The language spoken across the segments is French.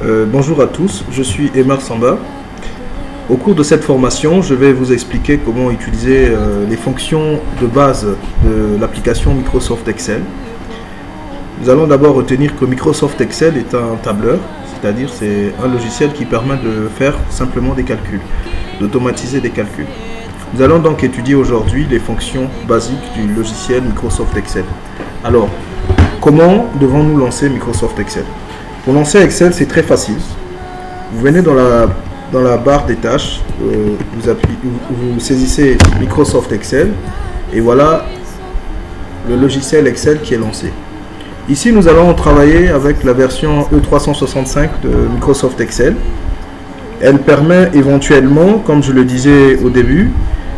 Bonjour à tous, je suis Emar Samba. Au cours de cette formation, je vais vous expliquer comment utiliser les fonctions de base de l'application Microsoft Excel. Nous allons d'abord retenir que Microsoft Excel est un tableur, c'est-à-dire c'est un logiciel qui permet de faire simplement des calculs, d'automatiser des calculs. Nous allons donc étudier aujourd'hui les fonctions basiques du logiciel Microsoft Excel. Alors, comment devons-nous lancer Microsoft Excel? Pour lancer Excel, c'est très facile. Vous venez dans la barre des tâches, vous saisissez Microsoft Excel et voilà le logiciel Excel qui est lancé. Ici, nous allons travailler avec la version E365 de Microsoft Excel. Elle permet éventuellement, comme je le disais au début,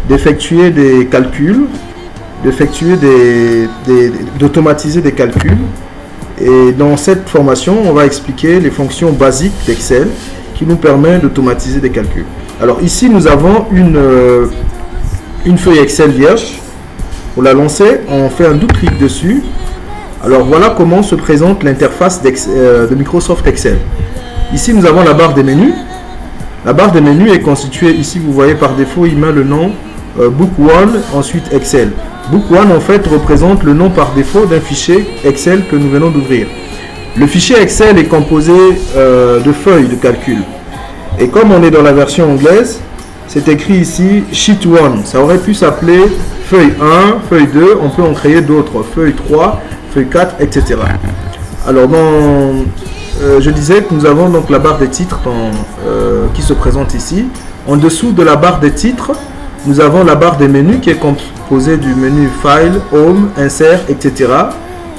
d'effectuer des calculs, d'automatiser des calculs. Et dans cette formation, on va expliquer les fonctions basiques d'Excel qui nous permettent d'automatiser des calculs. Alors ici, nous avons une feuille Excel vierge. Pour la lancer, on fait un double clic dessus. Alors voilà comment se présente l'interface de Microsoft Excel. Ici, nous avons la barre des menus. La barre des menus est constituée, ici vous voyez par défaut, il met le nom Book 1, ensuite Excel. Book 1 en fait représente le nom par défaut d'un fichier Excel que nous venons d'ouvrir. Le fichier Excel est composé de feuilles de calcul. Et comme on est dans la version anglaise, c'est écrit ici Sheet 1. Ça aurait pu s'appeler feuille 1, feuille 2, on peut en créer d'autres, feuille 3, feuille 4, etc. Alors je disais que nous avons donc la barre des titres qui se présente ici. En dessous de la barre des titres, nous avons la barre des menus qui est composée du menu File, Home, Insert, etc.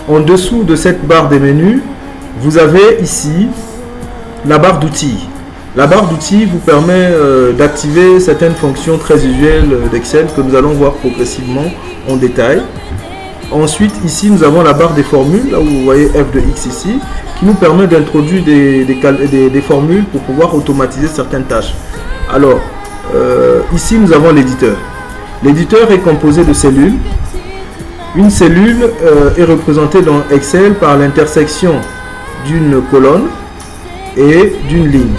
En dessous de cette barre des menus, vous avez ici la barre d'outils. La barre d'outils vous permet d'activer certaines fonctions très usuelles d'Excel que nous allons voir progressivement en détail. Ensuite, ici, nous avons la barre des formules, là où vous voyez F de X ici, qui nous permet d'introduire des formules pour pouvoir automatiser certaines tâches. Alors, ici, nous avons l'éditeur. L'éditeur est composé de cellules. Une cellule est représentée dans Excel par l'intersection d'une colonne et d'une ligne.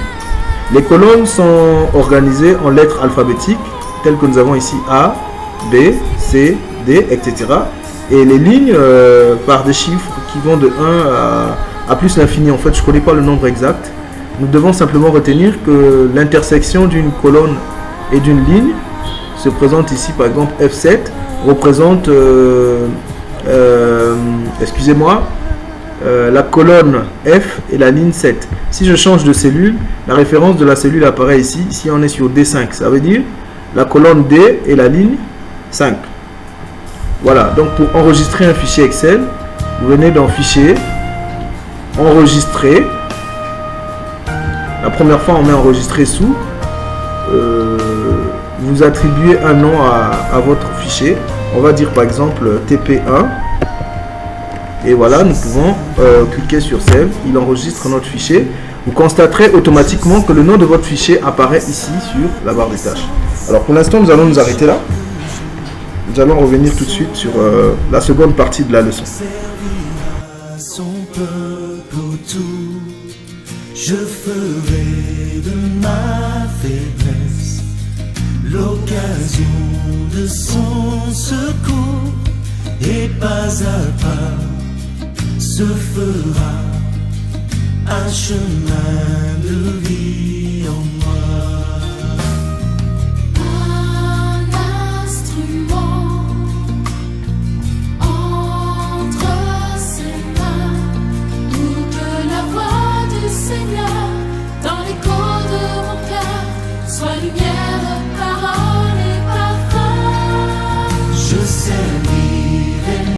Les colonnes sont organisées en lettres alphabétiques, telles que nous avons ici A, B, C, D, etc. Et les lignes par des chiffres qui vont de 1 à plus l'infini. En fait, je ne connais pas le nombre exact. Nous devons simplement retenir que l'intersection d'une colonne et d'une ligne se présente ici, par exemple F7 représente la colonne F et la ligne 7. Si je change de cellule, la référence de la cellule apparaît ici. Ici, on est sur D5. Ça veut dire la colonne D et la ligne 5. Voilà. Donc, pour enregistrer un fichier Excel, vous venez dans Fichier, Enregistrer. La première fois, on met Enregistrer sous. Vous attribuez un nom à votre fichier. On va dire par exemple TP1. Et voilà, nous pouvons cliquer sur Save. Il enregistre notre fichier. Vous constaterez automatiquement que le nom de votre fichier apparaît ici sur la barre des tâches. Alors pour l'instant, nous allons nous arrêter là. Nous allons revenir tout de suite sur la seconde partie de la leçon. Je ferai de ma faiblesse l'occasion de son secours, et pas à pas se fera un chemin de vie en moi.